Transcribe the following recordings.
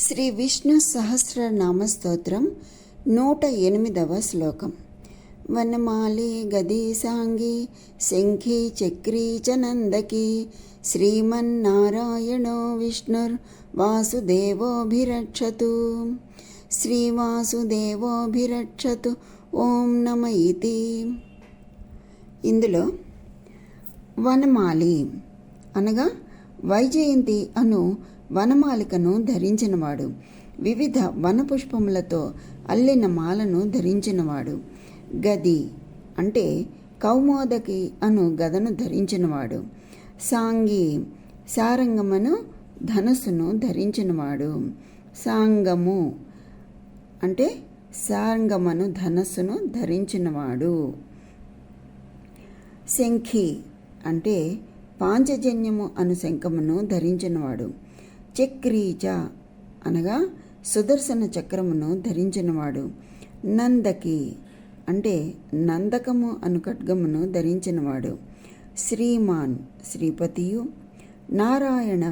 శ్రీ విష్ణు సహస్రనామ స్తోత్రం 108వ శ్లోకం. వనమాలి గది సాంగి శంఖి చక్రీ చ నందకి శ్రీమన్నారాయణో విష్ణుర్ వాసుదేవోభిరక్షతు. శ్రీవాసుదేవోభిరక్షతు ఓం నమ ఇతి. ఇందులో వనమాలి అనగా వైజయంతి అను వనమాలికను ధరించినవాడు, వివిధ వనపుష్పములతో అల్లిన మాలను ధరించినవాడు. గది అంటే కౌమోదకి అను గదను ధరించినవాడు. సాంగి సారంగమను ధనస్సును ధరించినవాడు. సాంగము అంటే సారంగమను ధనస్సును ధరించినవాడు. శంఖి అంటే పాంచజన్యము అను శంఖమును ధరించినవాడు. చక్రీచ అనగా సుదర్శన చక్రమును ధరించినవాడు. నందకి అంటే నందకము అను ఖడ్గమును ధరించినవాడు. శ్రీమాన్ శ్రీపతియు, నారాయణ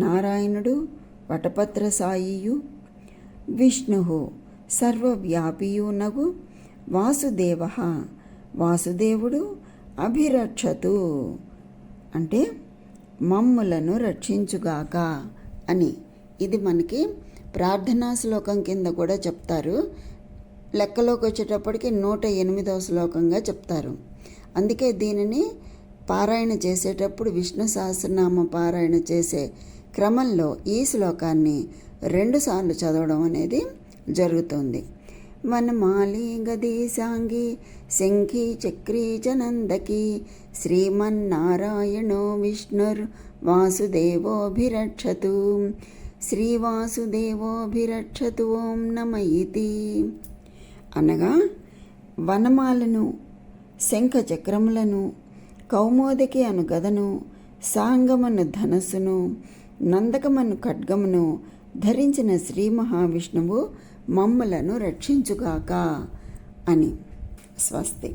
నారాయణుడు వటపత్ర సాయియు, విష్ణు సర్వవ్యాపియు నగు, వాసుదేవ వాసుదేవుడు, అభిరక్షతు అంటే మమ్ములను రక్షించుగాక అని. ఇది మనకి ప్రార్థనా శ్లోకం కింద కూడా చెప్తారు. లెక్కలోకి వచ్చేటప్పటికి 108వ శ్లోకంగా చెప్తారు. అందుకే దీనిని పారాయణ చేసేటప్పుడు విష్ణు సహస్రనామ పారాయణ చేసే క్రమంలో ఈ శ్లోకాన్ని 2 సార్లు చదవడం అనేది జరుగుతుంది. వనమాలి గది సాంగి శంఖి చక్రీ చ నందకి శ్రీమన్నారాయణో విష్ణుర్ వాసుదేవోభిరక్షతు. శ్రీవాసుదేవోభిరక్షతు ఓం నమ ఇతి. అనగా వనమాలను, శంఖ చక్రములను, కౌమోదకి అను గదను, సాంగమను ధనస్సును, నందకమను ఖడ్గమును ధరించిన శ్రీ మహావిష్ణువు మమ్ములను రక్షించుగాక అని. స్వస్తి.